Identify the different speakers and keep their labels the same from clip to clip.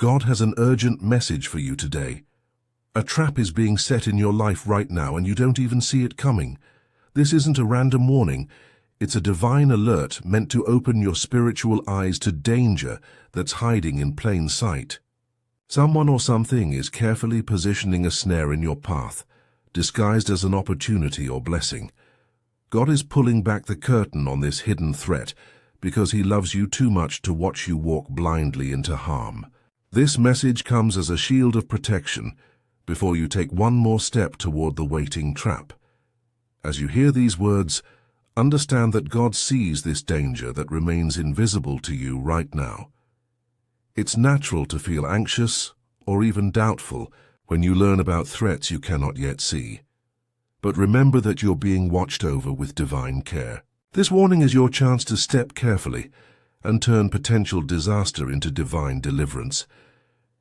Speaker 1: God has an urgent message for you today. A trap is being set in your life right now and you don't even see it coming. This isn't a random warning. It's a divine alert meant to open your spiritual eyes to danger that's hiding in plain sight. Someone or something is carefully positioning a snare in your path, disguised as an opportunity or blessing. God is pulling back the curtain on this hidden threat because He loves you too much to watch you walk blindly into harm. This message comes as a shield of protection before you take one more step toward the waiting trap. As you hear these words, understand that God sees this danger that remains invisible to you right now. It's natural to feel anxious or even doubtful when you learn about threats you cannot yet see. But remember that you're being watched over with divine care. This warning is your chance to step carefully and turn potential disaster into divine deliverance.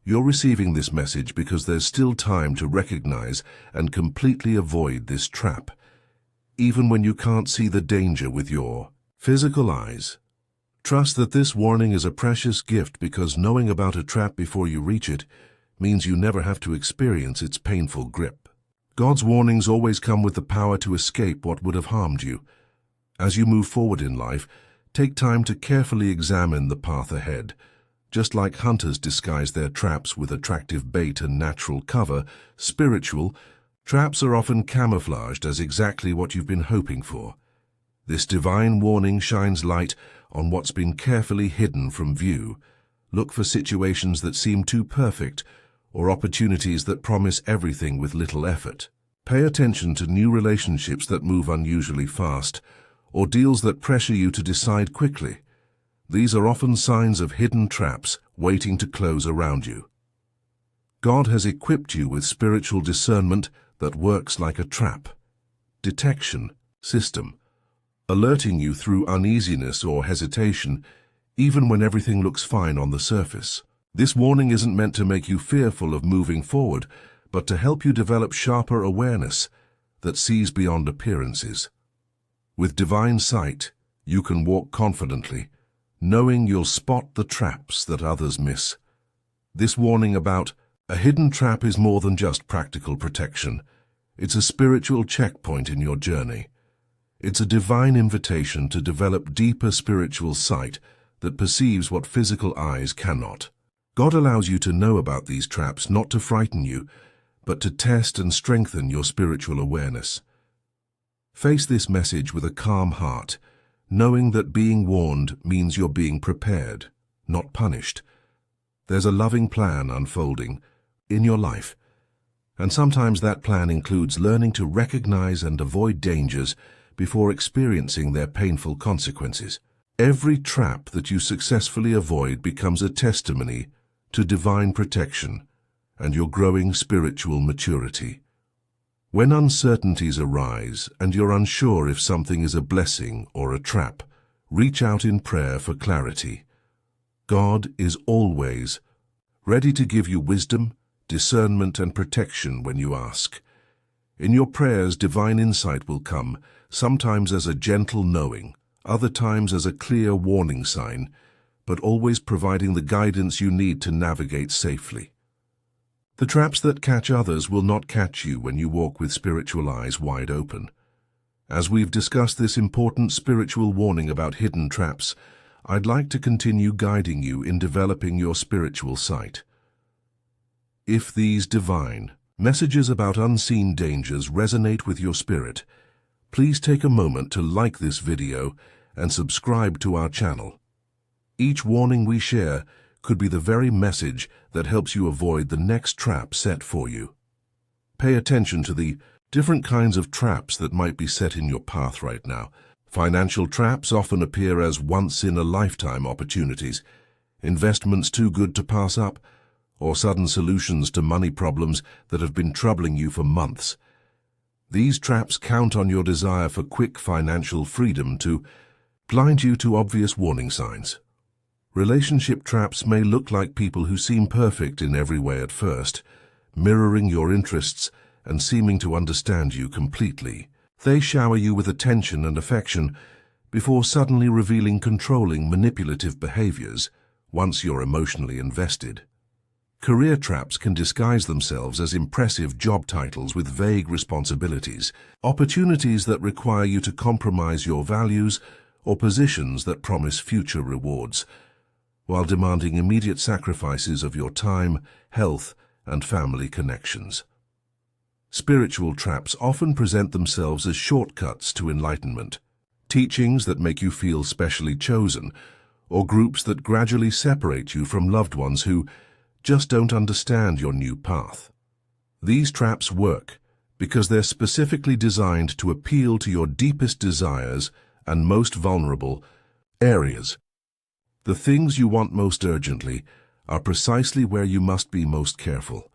Speaker 1: You're receiving this message because there's still time to recognize and completely avoid this trap, even when you can't see the danger with your physical eyes. Trust that this warning is a precious gift because knowing about a trap before you reach it means you never have to experience its painful grip. God's warnings always come with the power to escape what would have harmed you. As you move forward in life, take time to carefully examine the path ahead. Just like hunters disguise their traps with attractive bait and natural cover, spiritual traps are often camouflaged as exactly what you've been hoping for. This divine warning shines light on what's been carefully hidden from view. Look for situations that seem too perfect or opportunities that promise everything with little effort. Pay attention to new relationships that move unusually fast or deals that pressure you to decide quickly. These are often signs of hidden traps waiting to close around you. God has equipped you with spiritual discernment that works like a trap detection system, alerting you through uneasiness or hesitation, even when everything looks fine on the surface. This warning isn't meant to make you fearful of moving forward, but to help you develop sharper awareness that sees beyond appearances. With divine sight, you can walk confidently, knowing you'll spot the traps that others miss. This warning about a hidden trap is more than just practical protection. It's a spiritual checkpoint in your journey. It's a divine invitation to develop deeper spiritual sight that perceives what physical eyes cannot. God allows you to know about these traps not to frighten you, but to test and strengthen your spiritual awareness. Face this message with a calm heart, knowing that being warned means you're being prepared, not punished. There's a loving plan unfolding in your life, and sometimes that plan includes learning to recognize and avoid dangers before experiencing their painful consequences. Every trap that you successfully avoid becomes a testimony to divine protection and your growing spiritual maturity. When uncertainties arise and you're unsure if something is a blessing or a trap, reach out in prayer for clarity. God is always ready to give you wisdom, discernment, and protection when you ask. In your prayers, divine insight will come, sometimes as a gentle knowing, other times as a clear warning sign, but always providing the guidance you need to navigate safely. The traps that catch others will not catch you when you walk with spiritual eyes wide open. As we've discussed this important spiritual warning about hidden traps, I'd like to continue guiding you in developing your spiritual sight. If these divine messages about unseen dangers resonate with your spirit, please take a moment to like this video and subscribe to our channel. Each warning we share could be the very message that helps you avoid the next trap set for you. Pay attention to the different kinds of traps that might be set in your path right now. Financial traps often appear as once-in-a-lifetime opportunities, investments too good to pass up, or sudden solutions to money problems that have been troubling you for months. These traps count on your desire for quick financial freedom to blind you to obvious warning signs. Relationship traps may look like people who seem perfect in every way at first, mirroring your interests and seeming to understand you completely. They shower you with attention and affection before suddenly revealing controlling, manipulative behaviors once you're emotionally invested. Career traps can disguise themselves as impressive job titles with vague responsibilities, opportunities that require you to compromise your values, or positions that promise future rewards, while demanding immediate sacrifices of your time, health, and family connections. Spiritual traps often present themselves as shortcuts to enlightenment, teachings that make you feel specially chosen, or groups that gradually separate you from loved ones who just don't understand your new path. These traps work because they're specifically designed to appeal to your deepest desires and most vulnerable areas. The things you want most urgently are precisely where you must be most careful,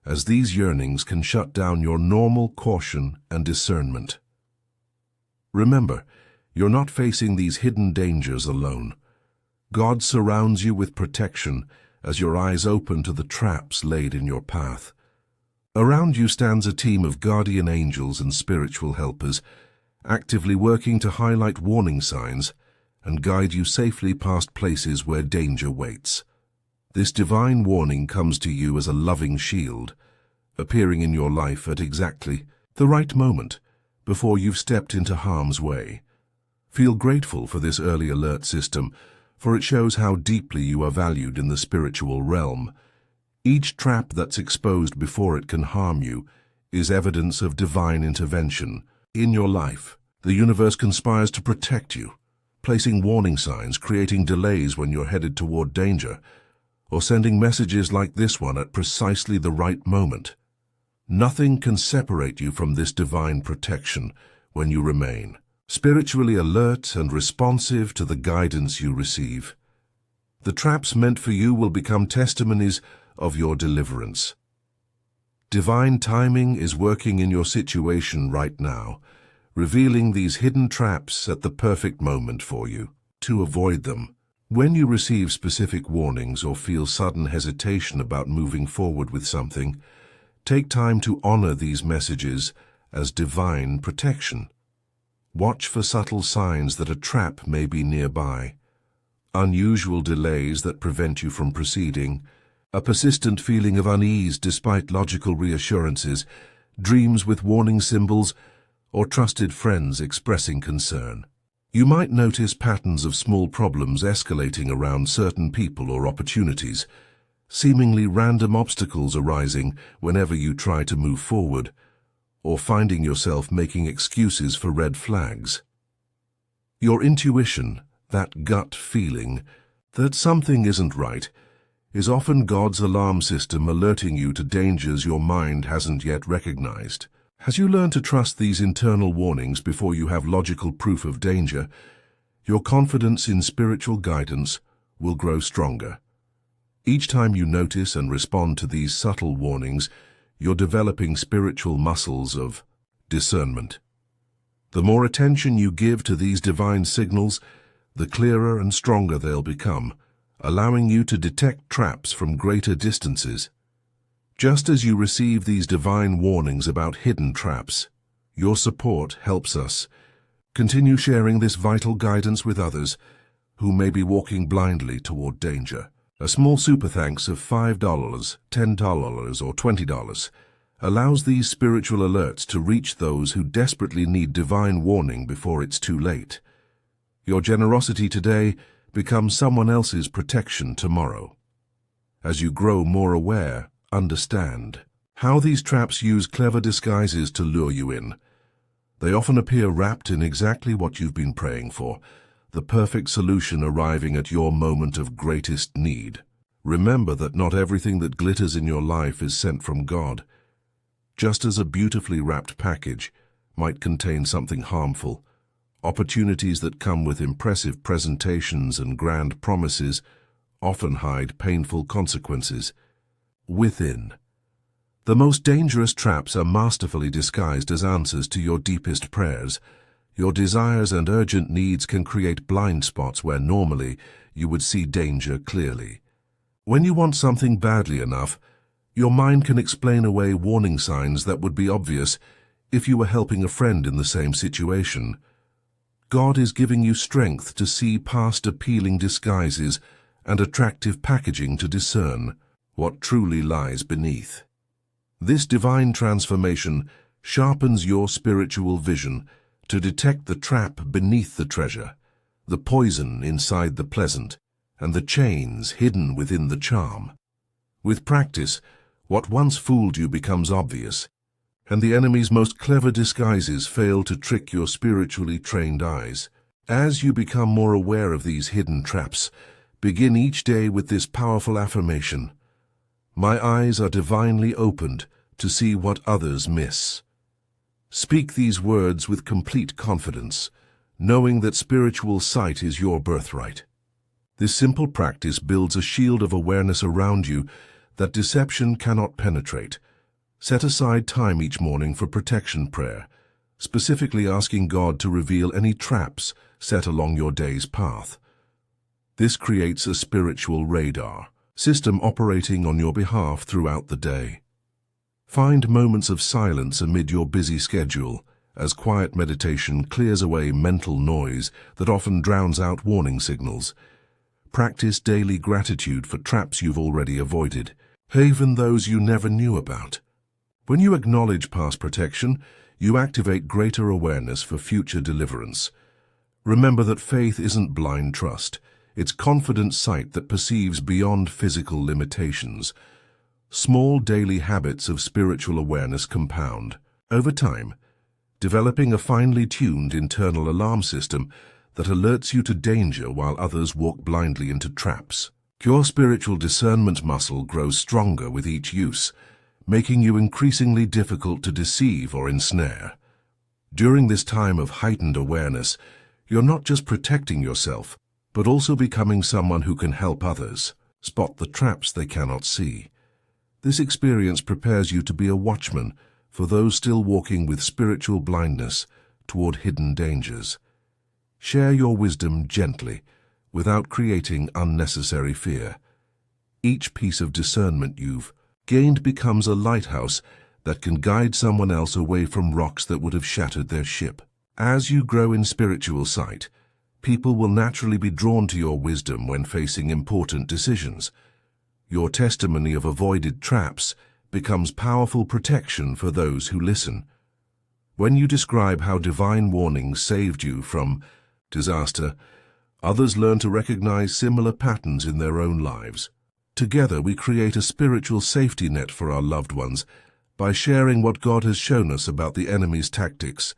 Speaker 1: as these yearnings can shut down your normal caution and discernment. Remember, you're not facing these hidden dangers alone. God surrounds you with protection as your eyes open to the traps laid in your path. Around you stands a team of guardian angels and spiritual helpers, actively working to highlight warning signs and guide you safely past places where danger waits. This divine warning comes to you as a loving shield, appearing in your life at exactly the right moment before you've stepped into harm's way. Feel grateful for this early alert system, for it shows how deeply you are valued in the spiritual realm. Each trap that's exposed before it can harm you is evidence of divine intervention in your life. The universe conspires to protect you, placing warning signs, creating delays when you're headed toward danger, or sending messages like this one at precisely the right moment. Nothing can separate you from this divine protection when you remain spiritually alert and responsive to the guidance you receive. The traps meant for you will become testimonies of your deliverance. Divine timing is working in your situation right now, revealing these hidden traps at the perfect moment for you to avoid them. When you receive specific warnings or feel sudden hesitation about moving forward with something, take time to honor these messages as divine protection. Watch for subtle signs that a trap may be nearby, unusual delays that prevent you from proceeding, a persistent feeling of unease despite logical reassurances, dreams with warning symbols, or trusted friends expressing concern. You might notice patterns of small problems escalating around certain people or opportunities, seemingly random obstacles arising whenever you try to move forward, or finding yourself making excuses for red flags. Your intuition, that gut feeling that something isn't right, is often God's alarm system alerting you to dangers your mind hasn't yet recognized. As you learn to trust these internal warnings before you have logical proof of danger, your confidence in spiritual guidance will grow stronger. Each time you notice and respond to these subtle warnings, you're developing spiritual muscles of discernment. The more attention you give to these divine signals, the clearer and stronger they'll become, allowing you to detect traps from greater distances. Just as you receive these divine warnings about hidden traps, your support helps us continue sharing this vital guidance with others who may be walking blindly toward danger. A small super thanks of $5, $10, or $20 allows these spiritual alerts to reach those who desperately need divine warning before it's too late. Your generosity today becomes someone else's protection tomorrow. As you grow more aware, understand how these traps use clever disguises to lure you in. They often appear wrapped in exactly what you've been praying for, the perfect solution arriving at your moment of greatest need. Remember that not everything that glitters in your life is sent from God. Just as a beautifully wrapped package might contain something harmful, opportunities that come with impressive presentations and grand promises often hide painful consequences within. The most dangerous traps are masterfully disguised as answers to your deepest prayers. Your desires and urgent needs can create blind spots where normally you would see danger clearly. When you want something badly enough, your mind can explain away warning signs that would be obvious if you were helping a friend in the same situation. God is giving you strength to see past appealing disguises and attractive packaging to discern what truly lies beneath. This divine transformation sharpens your spiritual vision to detect the trap beneath the treasure, the poison inside the pleasant, and the chains hidden within the charm. With practice, what once fooled you becomes obvious, and the enemy's most clever disguises fail to trick your spiritually trained eyes. As you become more aware of these hidden traps, begin each day with this powerful affirmation: "My eyes are divinely opened to see what others miss." Speak these words with complete confidence, knowing that spiritual sight is your birthright. This simple practice builds a shield of awareness around you that deception cannot penetrate. Set aside time each morning for protection prayer, specifically asking God to reveal any traps set along your day's path. This creates a spiritual radar system operating on your behalf throughout the day. Find moments of silence amid your busy schedule, as quiet meditation clears away mental noise that often drowns out warning signals. Practice daily gratitude for traps you've already avoided, even those you never knew about. When you acknowledge past protection, you activate greater awareness for future deliverance. Remember that faith isn't blind trust. It's confident sight that perceives beyond physical limitations. Small daily habits of spiritual awareness compound. Over time, developing a finely tuned internal alarm system that alerts you to danger while others walk blindly into traps. Your spiritual discernment muscle grows stronger with each use, making you increasingly difficult to deceive or ensnare. During this time of heightened awareness, you're not just protecting yourself, but also becoming someone who can help others spot the traps they cannot see. This experience prepares you to be a watchman for those still walking with spiritual blindness toward hidden dangers. Share your wisdom gently, without creating unnecessary fear. Each piece of discernment you've gained becomes a lighthouse that can guide someone else away from rocks that would have shattered their ship. As you grow in spiritual sight, people will naturally be drawn to your wisdom when facing important decisions. Your testimony of avoided traps becomes powerful protection for those who listen. When you describe how divine warnings saved you from disaster, others learn to recognize similar patterns in their own lives. Together we create a spiritual safety net for our loved ones by sharing what God has shown us about the enemy's tactics.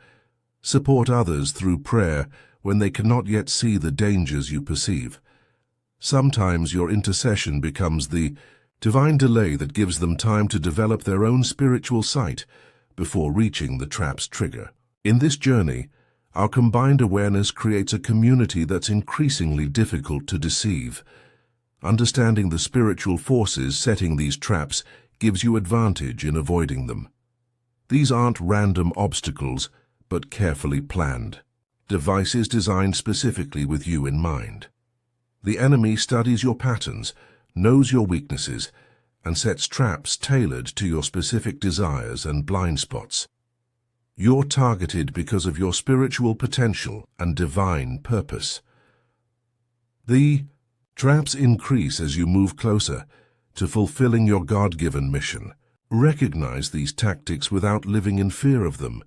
Speaker 1: Support others through prayer when they cannot yet see the dangers you perceive. Sometimes your intercession becomes the divine delay that gives them time to develop their own spiritual sight before reaching the trap's trigger. In this journey, our combined awareness creates a community that's increasingly difficult to deceive. Understanding the spiritual forces setting these traps gives you advantage in avoiding them. These aren't random obstacles, but carefully planned devices designed specifically with you in mind. The enemy studies your patterns, knows your weaknesses, and sets traps tailored to your specific desires and blind spots. You're targeted because of your spiritual potential and divine purpose. The traps increase as you move closer to fulfilling your God-given mission. Recognize these tactics without living in fear of them,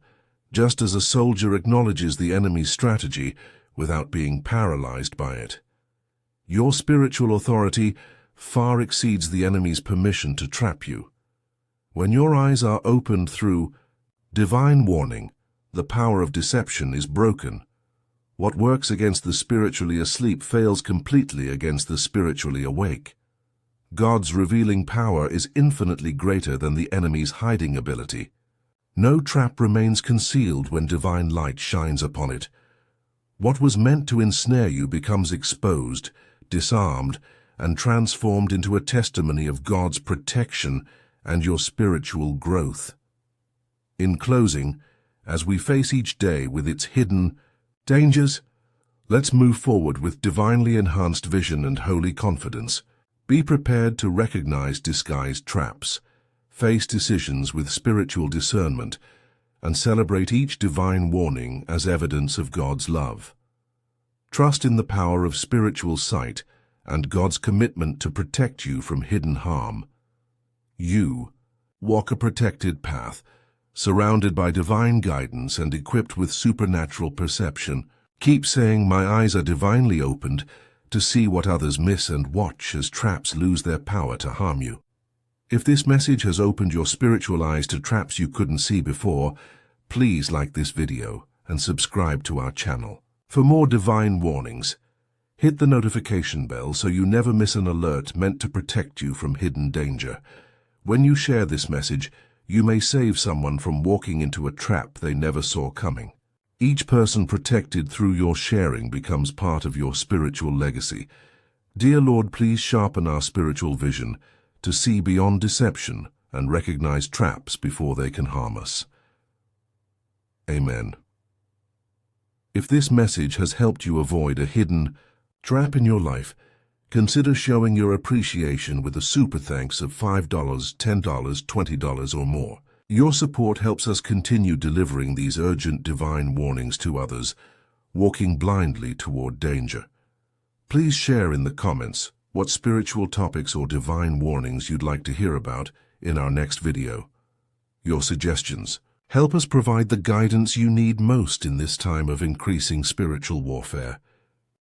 Speaker 1: just as a soldier acknowledges the enemy's strategy without being paralyzed by it. Your spiritual authority far exceeds the enemy's permission to trap you. When your eyes are opened through divine warning, the power of deception is broken. What works against the spiritually asleep fails completely against the spiritually awake. God's revealing power is infinitely greater than the enemy's hiding ability. No trap remains concealed when divine light shines upon it. What was meant to ensnare you becomes exposed, disarmed, and transformed into a testimony of God's protection and your spiritual growth. In closing, as we face each day with its hidden dangers, let's move forward with divinely enhanced vision and holy confidence. Be prepared to recognize disguised traps, face decisions with spiritual discernment, and celebrate each divine warning as evidence of God's love. Trust in the power of spiritual sight and God's commitment to protect you from hidden harm. You walk a protected path, surrounded by divine guidance and equipped with supernatural perception. Keep saying, "My eyes are divinely opened to see what others miss," and watch as traps lose their power to harm you. If this message has opened your spiritual eyes to traps you couldn't see before, please like this video and subscribe to our channel. For more divine warnings, hit the notification bell so you never miss an alert meant to protect you from hidden danger. When you share this message, you may save someone from walking into a trap they never saw coming. Each person protected through your sharing becomes part of your spiritual legacy. Dear Lord, please sharpen our spiritual vision to see beyond deception and recognize traps before they can harm us. Amen. If this message has helped you avoid a hidden trap in your life, consider showing your appreciation with a super thanks of $5, $10, $20 or more. Your support helps us continue delivering these urgent divine warnings to others, walking blindly toward danger. Please share in the comments what spiritual topics or divine warnings you'd like to hear about in our next video. Your suggestions help us provide the guidance you need most in this time of increasing spiritual warfare.